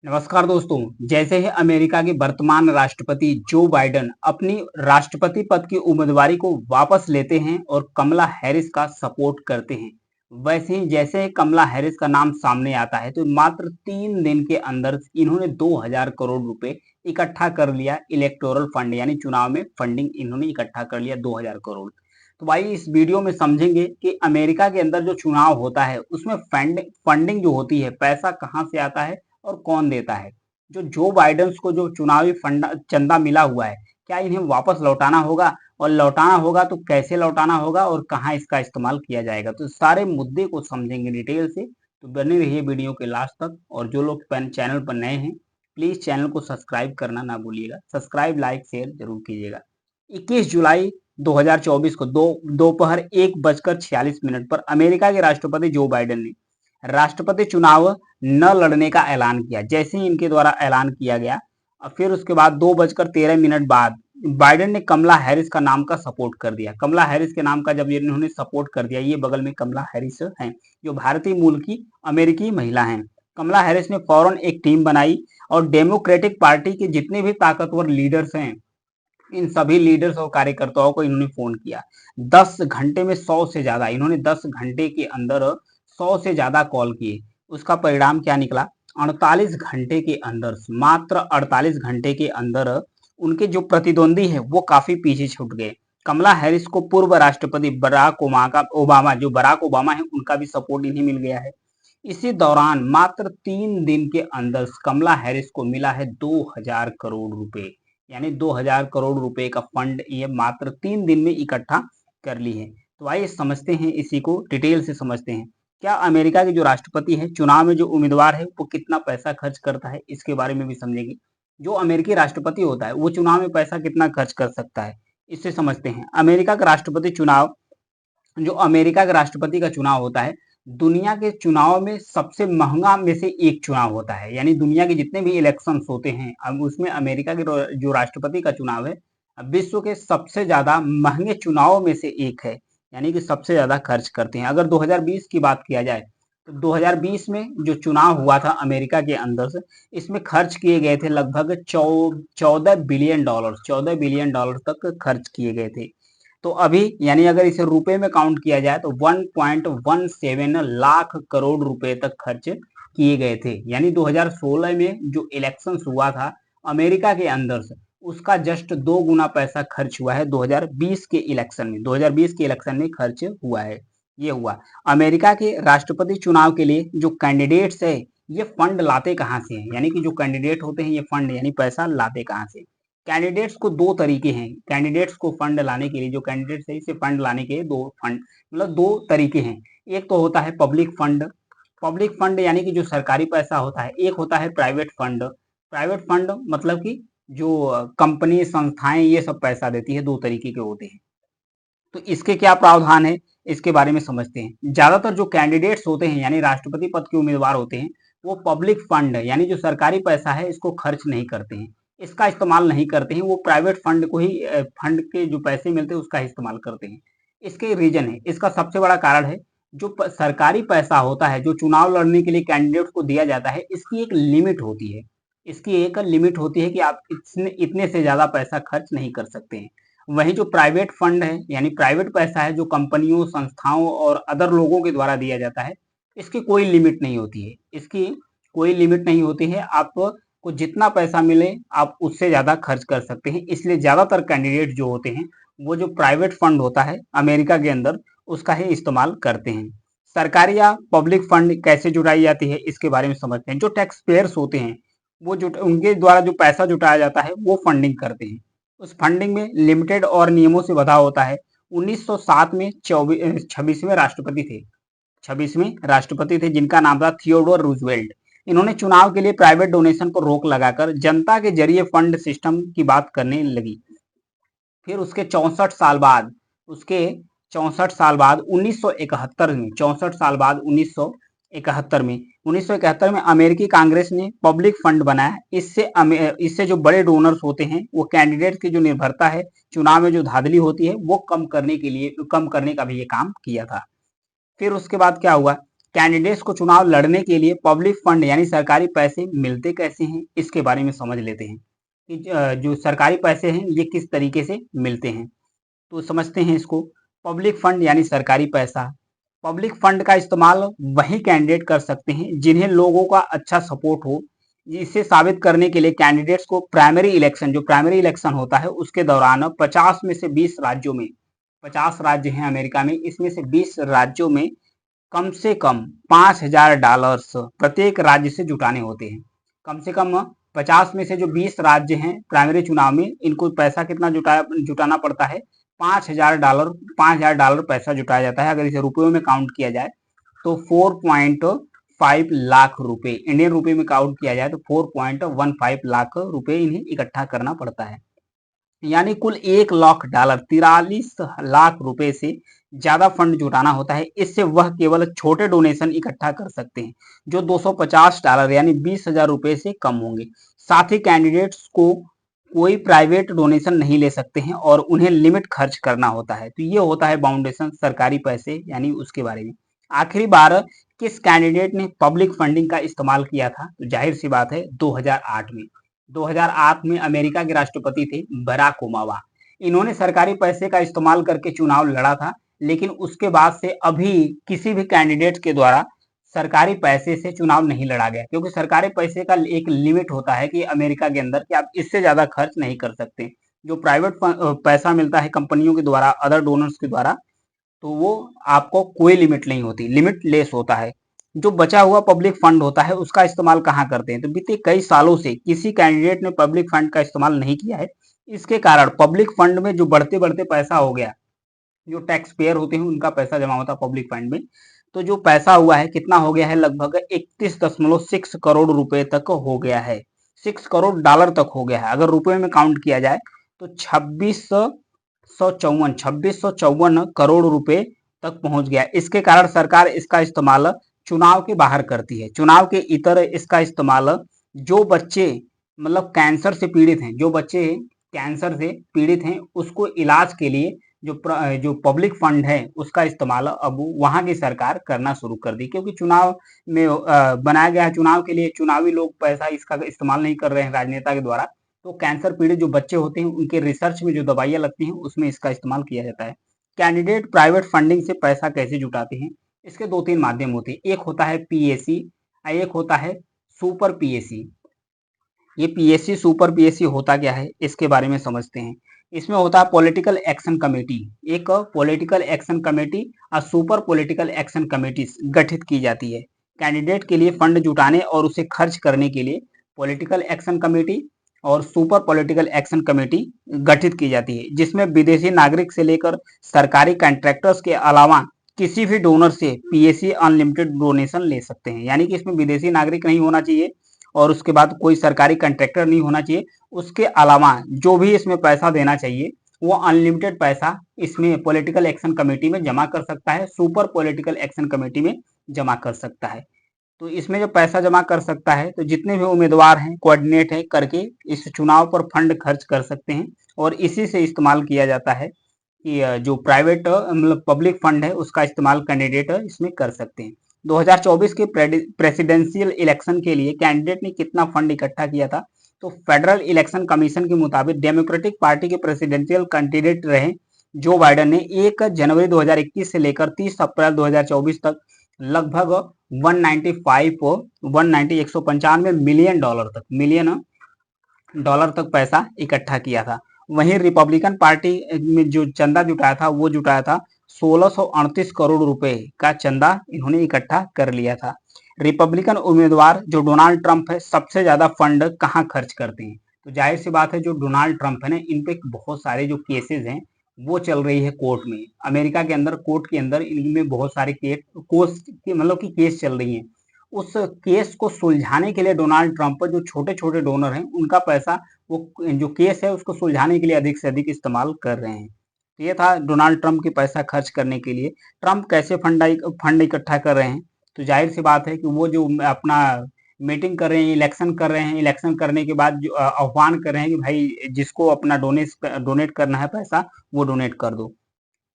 नमस्कार दोस्तों। जैसे ही अमेरिका के वर्तमान राष्ट्रपति जो बाइडेन अपनी राष्ट्रपति पद की उम्मीदवारी को वापस लेते हैं और कमला हैरिस का सपोर्ट करते हैं, वैसे ही जैसे ही कमला हैरिस का नाम सामने आता है तो मात्र 3 दिन के अंदर इन्होंने 2000 करोड़ रुपए इकट्ठा कर लिया। इलेक्टोरल फंड यानी चुनाव में फंडिंग इन्होंने इकट्ठा कर लिया 2000 करोड़। तो भाई इस वीडियो में समझेंगे कि अमेरिका के अंदर जो चुनाव होता है उसमें फंडिंग जो होती है, पैसा कहाँ से आता है और कौन देता है। जो बाइडेन को जो चुनावी फंड चंदा मिला हुआ है, क्या इन्हें वापस लौटाना होगा और लौटाना होगा तो कैसे लौटाना होगा और कहाँ इसका इस्तेमाल किया जाएगा। तो सारे मुद्दे को समझेंगे डिटेल से, तो बने रहिए वीडियो के लास्ट तक। और जो लोग चैनल पर नए हैं प्लीज चैनल को सब्सक्राइब करना ना भूलिएगा। सब्सक्राइब लाइक शेयर जरूर कीजिएगा। 21 जुलाई 2024 को दोपहर 1:46 पर अमेरिका के राष्ट्रपति जो बाइडेन ने राष्ट्रपति चुनाव न लड़ने का ऐलान किया। जैसे ही इनके द्वारा ऐलान किया गया और फिर उसके बाद 2:13 बाद बाइडेन ने कमला हैरिस का नाम का सपोर्ट कर दिया। कमला हैरिस के नाम का जब इन्होंने सपोर्ट कर दिया, ये बगल में कमला हैरिस हैं जो भारतीय मूल की अमेरिकी महिला हैं। कमला हैरिस ने फौरन एक टीम बनाई और डेमोक्रेटिक पार्टी के जितने भी ताकतवर लीडर्स हैं, इन सभी लीडर्स और कार्यकर्ताओं को इन्होंने फोन किया। 10 घंटे में 100 से ज्यादा, इन्होंने 10 घंटे के अंदर 100 से ज्यादा कॉल किए। उसका परिणाम क्या निकला? 48 घंटे के अंदर, मात्र 48 घंटे के अंदर उनके जो प्रतिद्वंदी है वो काफी पीछे छूट गए। कमला हैरिस को पूर्व राष्ट्रपति ओबामा जो बराक ओबामा है उनका भी सपोर्ट इन्हें मिल गया है। इसी दौरान मात्र 3 दिन के अंदर कमला हैरिस को मिला है 2000 करोड़ रुपए, यानी 2000 करोड़ रुपए का फंड ये मात्र 3 दिन में इकट्ठा कर ली है। तो आइए समझते हैं, इसी को डिटेल से समझते हैं। क्या अमेरिका के जो राष्ट्रपति है, चुनाव में जो उम्मीदवार है वो कितना पैसा खर्च करता है, इसके बारे में भी समझेंगे। जो अमेरिकी राष्ट्रपति होता है वो चुनाव में पैसा कितना खर्च कर सकता है, इससे समझते हैं। अमेरिका का राष्ट्रपति चुनाव, जो अमेरिका के राष्ट्रपति का चुनाव होता है, दुनिया के चुनाव में सबसे महंगा में से एक चुनाव होता है। यानी दुनिया के जितने भी इलेक्शंस होते हैं, अब उसमें अमेरिका के जो राष्ट्रपति का चुनाव है विश्व के सबसे ज्यादा महंगे चुनाव में से एक है। यानी कि सबसे ज्यादा खर्च करते हैं। अगर 2020 की बात किया जाए तो 2020 में जो चुनाव हुआ था अमेरिका के अंदर से, इसमें खर्च किए गए थे लगभग 14 बिलियन डॉलर तक खर्च किए गए थे। तो अभी यानी अगर इसे रुपए में काउंट किया जाए तो 1.17 लाख करोड़ रुपए तक खर्च किए गए थे। यानी 2016 में जो इलेक्शन हुआ था अमेरिका के अंदर से, उसका जस्ट 2 गुना पैसा खर्च हुआ है 2020 के इलेक्शन में। 2020 के इलेक्शन में खर्च हुआ है। ये हुआ अमेरिका के राष्ट्रपति चुनाव के लिए जो कैंडिडेट्स है ये फंड लाते कहाँ से हैं। यानी कि जो कैंडिडेट होते हैं ये फंड यानी पैसा लाते कहाँ से। कैंडिडेट्स को दो तरीके हैं। कैंडिडेट्स को फंड लाने के लिए, जो कैंडिडेट्स है इसे फंड लाने के लिए दो तरीके हैं। एक तो होता है पब्लिक फंड। पब्लिक फंड यानी कि जो सरकारी पैसा होता है। एक होता है प्राइवेट फंड। प्राइवेट फंड मतलब कि जो कंपनी संस्थाएं ये सब पैसा देती है। दो तरीके के होते हैं। तो इसके क्या प्रावधान है इसके बारे में समझते हैं। ज्यादातर जो कैंडिडेट्स होते हैं यानी राष्ट्रपति पद के उम्मीदवार होते हैं, वो पब्लिक फंड यानी जो सरकारी पैसा है इसको खर्च नहीं करते हैं, इसका इस्तेमाल नहीं करते हैं। वो प्राइवेट फंड को ही, फंड के जो पैसे मिलते हैं उसका इस्तेमाल करते हैं। इसके रीजन है, इसका सबसे बड़ा कारण है जो सरकारी पैसा होता है जो चुनाव लड़ने के लिए कैंडिडेट को दिया जाता है, इसकी एक लिमिट होती है। इसकी एक लिमिट होती है कि आप इतने से ज्यादा पैसा खर्च नहीं कर सकते हैं। वहीं जो प्राइवेट फंड है यानी प्राइवेट पैसा है जो कंपनियों, संस्थाओं और अदर लोगों के द्वारा दिया जाता है, इसकी कोई लिमिट नहीं होती है। इसकी कोई लिमिट नहीं होती है। आपको जितना पैसा मिले आप उससे ज्यादा खर्च कर सकते हैं। इसलिए ज्यादातर कैंडिडेट जो होते हैं वो जो प्राइवेट फंड होता है अमेरिका के अंदर उसका ही इस्तेमाल करते हैं। सरकारी या पब्लिक फंड कैसे जुटाई जाती है इसके बारे में समझते हैं। जो टैक्स पेयर्स होते हैं वो जो उनके द्वारा जो पैसा जुटाया जाता है वो फंडिंग करते हैं। उस फंडिंग में लिमिटेड और नियमों से बंधा होता है। 1907 में 26वें राष्ट्रपति थे। 26वें राष्ट्रपति थे जिनका नाम था थियोडोर रूजवेल्ट। इन्होंने चुनाव के लिए प्राइवेट डोनेशन पर रोक लगाकर जनता के जरिए फंड सिस्टम की बात करने लगी। फिर उसके 64 साल बाद 1971 में, 64 साल बाद 1971 में अमेरिकी कांग्रेस ने पब्लिक फंड बनाया। इससे जो बड़े डोनर्स होते हैं वो कैंडिडेट की जो निर्भरता है, चुनाव में जो धांधली होती है वो कम करने का भी ये काम किया था। फिर उसके बाद क्या हुआ? कैंडिडेट्स को चुनाव लड़ने के लिए पब्लिक फंड यानी सरकारी पैसे मिलते कैसे हैं, इसके बारे में समझ लेते हैं कि जो सरकारी पैसे हैं ये किस तरीके से मिलते हैं। तो समझते हैं इसको। पब्लिक फंड यानी सरकारी पैसा। पब्लिक फंड का इस्तेमाल वही कैंडिडेट कर सकते हैं जिन्हें लोगों का अच्छा सपोर्ट हो। इसे साबित करने के लिए कैंडिडेट्स को प्राइमरी इलेक्शन, जो प्राइमरी इलेक्शन होता है उसके दौरान 50 में से 20 राज्यों में, 50 राज्य हैं अमेरिका में, इसमें से 20 राज्यों में कम से कम $5,000 प्रत्येक राज्य से जुटाने होते हैं। कम से कम 50 में से जो 20 राज्य हैं प्राइमरी चुनाव में, इनको पैसा कितना जुटाना पड़ता है, $5,000। $5,000 पैसा जुटाया जाता है। अगर इसे रुपयों में काउंट किया जाए तो 4.5 लाख रुपए, इंडियन रुपए में काउंट किया जाए तो 4.15 लाख रुपए इन्हें इकट्ठा करना पड़ता है। यानी कुल $1,00,000, 43 लाख रुपए से ज्यादा फंड जुटाना होता है। इससे वह केवल छोटे डोनेशन इकट्ठा कर सकते हैं जो $250 यानी 20,000 रुपए से कम होंगे। साथ ही कैंडिडेट्स को कोई प्राइवेट डोनेशन नहीं ले सकते हैं और उन्हें लिमिट खर्च करना होता है। तो ये होता है बाउंडेशन सरकारी पैसे यानी उसके बारे में। आखिरी बार किस कैंडिडेट ने पब्लिक फंडिंग का इस्तेमाल किया था, तो जाहिर सी बात है 2008 में। 2008 में अमेरिका के राष्ट्रपति थे बराक ओबामा। इन्होंने सरकारी पैसे का इस्तेमाल करके चुनाव लड़ा था, लेकिन उसके बाद से अभी किसी भी कैंडिडेट के द्वारा सरकारी पैसे से चुनाव नहीं लड़ा गया, क्योंकि सरकारी पैसे का एक लिमिट होता है कि अमेरिका के अंदर कि आप इससे ज्यादा खर्च नहीं कर सकते। जो प्राइवेट पैसा मिलता है कंपनियों के द्वारा, अदर डोनर्स के द्वारा, तो वो आपको कोई लिमिट नहीं होती, लिमिट लेस होता है। जो बचा हुआ पब्लिक फंड होता है उसका इस्तेमाल कहाँ करते हैं, तो बीते कई सालों से किसी कैंडिडेट ने पब्लिक फंड का इस्तेमाल नहीं किया है। इसके कारण पब्लिक फंड में जो बढ़ते बढ़ते पैसा हो गया, जो टैक्स पेयर होते हैं उनका पैसा जमा होता है पब्लिक फंड में, तो जो पैसा हुआ है कितना हो गया है, लगभग 31.6 करोड़ रुपए तक हो गया है। $6 करोड़ तक हो गया है। अगर रुपए में काउंट किया जाए तो 2654 करोड़ रुपए तक पहुंच गया। इसके कारण सरकार इसका इस्तेमाल चुनाव के बाहर करती है। चुनाव के इतर इसका इस्तेमाल जो बच्चे मतलब कैंसर से पीड़ित हैं, जो बच्चे कैंसर से पीड़ित हैं उसको इलाज के लिए जो पब्लिक फंड है उसका इस्तेमाल अब वहां की सरकार करना शुरू कर दी, क्योंकि चुनाव में बनाया गया है, चुनाव के लिए चुनावी लोग पैसा इसका इस्तेमाल नहीं कर रहे हैं राजनेता के द्वारा। तो कैंसर पीड़ित जो बच्चे होते हैं उनके रिसर्च में जो दवाइयां लगती हैं उसमें इसका इस्तेमाल किया जाता है। कैंडिडेट प्राइवेट फंडिंग से पैसा कैसे जुटाते हैं, इसके दो तीन माध्यम होते हैं। एक होता है पीएसी, एक होता है सुपर पीएसी। ये पीएससी सुपर पीएससी होता क्या है इसके बारे में समझते हैं। इसमें होता है पॉलिटिकल एक्शन कमेटी, एक पॉलिटिकल एक्शन कमेटी और सुपर पॉलिटिकल एक्शन कमेटी गठित की जाती है कैंडिडेट के लिए फंड जुटाने और उसे खर्च करने के लिए। पॉलिटिकल एक्शन कमेटी और सुपर पॉलिटिकल एक्शन कमेटी गठित की जाती है, जिसमें विदेशी नागरिक से लेकर सरकारी कॉन्ट्रैक्टर्स के अलावा किसी भी डोनर से पीएससी अनलिमिटेड डोनेशन ले सकते हैं। यानी कि इसमें विदेशी नागरिक नहीं होना चाहिए और उसके बाद कोई सरकारी कॉन्ट्रैक्टर नहीं होना चाहिए। उसके अलावा जो भी इसमें पैसा देना चाहिए वो अनलिमिटेड पैसा इसमें पॉलिटिकल एक्शन कमेटी में जमा कर सकता है, सुपर पॉलिटिकल एक्शन कमेटी में जमा कर सकता है। तो इसमें जो पैसा जमा कर सकता है तो जितने भी उम्मीदवार हैं कोऑर्डिनेट है करके इस चुनाव पर फंड खर्च कर सकते हैं, और इसी से इस्तेमाल किया जाता है कि जो प्राइवेट मतलब पब्लिक फंड है उसका इस्तेमाल कैंडिडेट इसमें कर सकते हैं। 2024 के प्रेसिडेंशियल इलेक्शन के लिए कैंडिडेट ने कितना फंड इकट्ठा किया था, तो फेडरल इलेक्शन कमीशन के मुताबिक डेमोक्रेटिक पार्टी के प्रेसिडेंशियल कैंडिडेट रहे जो बाइडेन ने 1 जनवरी 2021 से लेकर 30 अप्रैल 2024 तक लगभग 195 मिलियन डॉलर तक पैसा इकट्ठा किया था। वहीं रिपब्लिकन पार्टी में जो चंदा जुटाया था वो जुटाया था 1638 करोड़ रुपए का चंदा इन्होंने इकट्ठा कर लिया था। रिपब्लिकन उम्मीदवार जो डोनाल्ड ट्रंप है सबसे ज्यादा फंड कहाँ खर्च करते हैं, तो जाहिर सी बात है जो डोनाल्ड ट्रंप है ना, इन पे बहुत सारे जो केसेस हैं वो चल रही है कोर्ट में। अमेरिका के अंदर कोर्ट के अंदर इनमें बहुत सारे केस चल रही हैं। उस केस को सुलझाने के लिए डोनाल्ड ट्रंप जो छोटे छोटे डोनर हैं उनका पैसा वो जो केस है उसको सुलझाने के लिए अधिक से अधिक इस्तेमाल कर रहे हैं। तो ये था डोनाल्ड ट्रंप की पैसा खर्च करने के लिए। ट्रंप कैसे फंड इकट्ठा कर रहे हैं, तो जाहिर सी बात है कि वो जो अपना मीटिंग कर रहे हैं, इलेक्शन कर रहे हैं, इलेक्शन करने के बाद जो आह्वान कर रहे हैं कि भाई जिसको अपना डोनेट करना है पैसा वो डोनेट कर दो।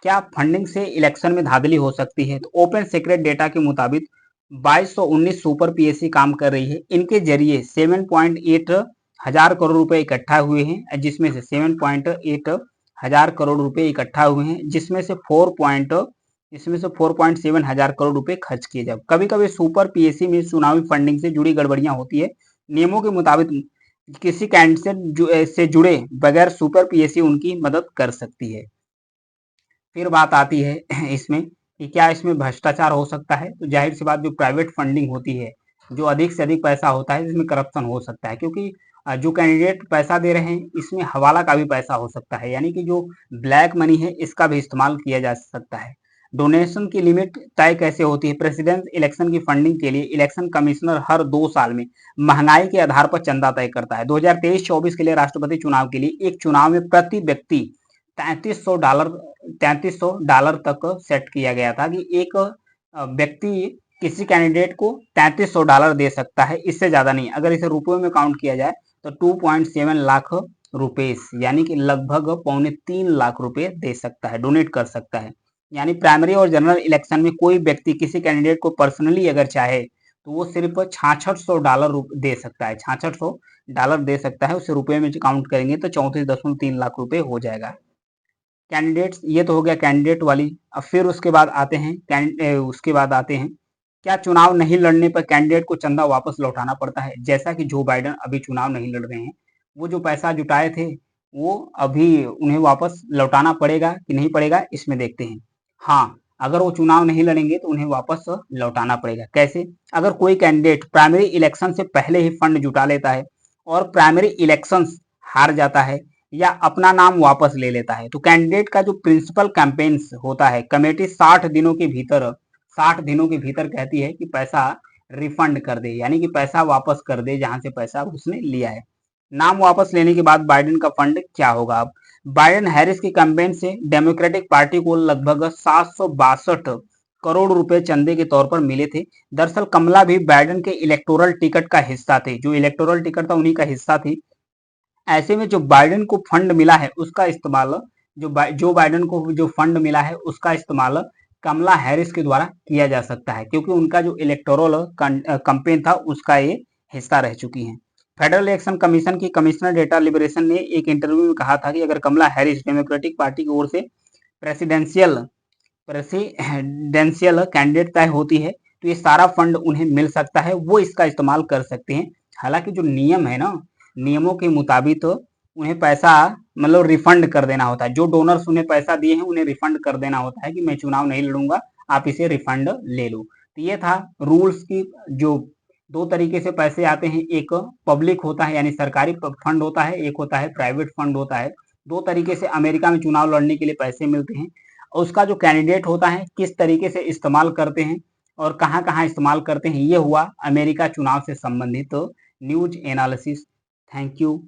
क्या फंडिंग से इलेक्शन में धांधली हो सकती है, तो ओपन सीक्रेट डेटा के मुताबिक 2219 सुपर पीएससी काम कर रही है। इनके जरिए 7.8 हजार करोड़ रुपए इकट्ठा हुए हैं, जिसमें से 7.8 हजार करोड़ रुपए इकट्ठा हुए हैं, जिसमें से 4.7 हजार करोड़ रुपए खर्च किए जाए। कभी कभी सुपर पीएससी में चुनावी फंडिंग से जुड़ी गड़बड़ियां होती है। नियमों के मुताबिक किसी कैंडिडेट से जुड़े बगैर सुपर पीएससी उनकी मदद कर सकती है। फिर बात आती है इसमें कि क्या इसमें भ्रष्टाचार हो सकता है। तो जाहिर सी बात, जो प्राइवेट फंडिंग होती है, जो अधिक से अधिक पैसा होता है, इसमें करप्शन हो सकता है, क्योंकि जो कैंडिडेट पैसा दे रहे हैं इसमें हवाला का भी पैसा हो सकता है, यानी कि जो ब्लैक मनी है इसका भी इस्तेमाल किया जा सकता है। डोनेशन की लिमिट तय कैसे होती है। प्रेसिडेंट इलेक्शन की फंडिंग के लिए इलेक्शन कमिश्नर हर 2 साल में महंगाई के आधार पर चंदा तय करता है। 2023-24 के लिए राष्ट्रपति चुनाव के लिए एक चुनाव में प्रति व्यक्ति $3300 $3300 तक सेट किया गया था कि एक व्यक्ति किसी कैंडिडेट को $3300 दे सकता है, इससे ज्यादा नहीं। अगर इसे रुपयों में काउंट किया जाए तो 2.7 लाख रुपए, यानी कि लगभग 2.25 लाख रुपए दे सकता है, डोनेट कर सकता है। यानी प्राइमरी और जनरल इलेक्शन में कोई व्यक्ति किसी कैंडिडेट को पर्सनली अगर चाहे तो वो सिर्फ $6600 दे सकता है, $6600 दे सकता है। उसे रुपए में काउंट करेंगे तो 34.3 लाख रुपए हो जाएगा। कैंडिडेट्स, ये तो हो गया कैंडिडेट वाली। अब फिर उसके बाद आते हैं क्या चुनाव नहीं लड़ने पर कैंडिडेट को चंदा वापस लौटाना पड़ता है। जैसा कि जो बाइडन अभी चुनाव नहीं लड़ रहे हैं, वो जो पैसा जुटाए थे वो अभी उन्हें वापस लौटाना पड़ेगा कि नहीं पड़ेगा, इसमें देखते हैं। हाँ, अगर वो चुनाव नहीं लड़ेंगे तो उन्हें वापस लौटाना पड़ेगा। कैसे? अगर कोई कैंडिडेट प्राइमरी इलेक्शन से पहले ही फंड जुटा लेता है और प्राइमरी इलेक्शन हार जाता है या अपना नाम वापस ले लेता है, तो कैंडिडेट का जो प्रिंसिपल कैंपेन्स होता है, कमेटी 60 दिनों के भीतर कहती है कि पैसा रिफंड कर दे, यानी कि पैसा वापस कर दे जहां से पैसा उसने लिया है। नाम वापस लेने के बाद बाइडेन का फंड क्या होगा। अब बाइडेन हैरिस की कैंपेन से डेमोक्रेटिक पार्टी को लगभग 762 करोड़ रुपए चंदे के तौर पर मिले थे। दरअसल कमला भी बाइडेन के इलेक्टोरल टिकट का हिस्सा थे, जो इलेक्टोरल टिकट था उन्हीं का हिस्सा थी। ऐसे में जो बाइडेन को फंड मिला है उसका इस्तेमाल, जो बाइडेन को जो फंड मिला है उसका इस्तेमाल कमला हैरिस के द्वारा किया जा सकता है, क्योंकि उनका जो इलेक्टोरल कैंपेन था उसका ये हिस्सा रह चुकी हैं। फेडरल इलेक्शन कमीशन की कमिश्नर डेटा लिबरेशन ने एक इंटरव्यू में कहा था कि अगर कमला हैरिस डेमोक्रेटिक पार्टी की ओर से प्रेसिडेंशियल प्रेसिडेंशियल कैंडिडेट तय होती है तो ये सारा फंड उन्हें मिल सकता है, वो इसका इस्तेमाल कर सकते हैं। हालांकि जो नियम है ना, नियमों के मुताबिक उन्हें पैसा मतलब रिफंड कर देना होता है। जो डोनर्स उन्हें पैसा दिए हैं उन्हें रिफंड कर देना होता है कि मैं चुनाव नहीं लड़ूंगा, आप इसे रिफंड ले लो। तो ये था रूल्स की। जो दो तरीके से पैसे आते हैं, एक पब्लिक होता है यानी सरकारी फंड होता है, एक होता है प्राइवेट फंड होता है। दो तरीके से अमेरिका में चुनाव लड़ने के लिए पैसे मिलते हैं। और उसका जो कैंडिडेट होता है किस तरीके से इस्तेमाल करते हैं और कहाँ कहाँ इस्तेमाल करते हैं, ये हुआ अमेरिका चुनाव से संबंधित न्यूज एनालिसिस। Thank you.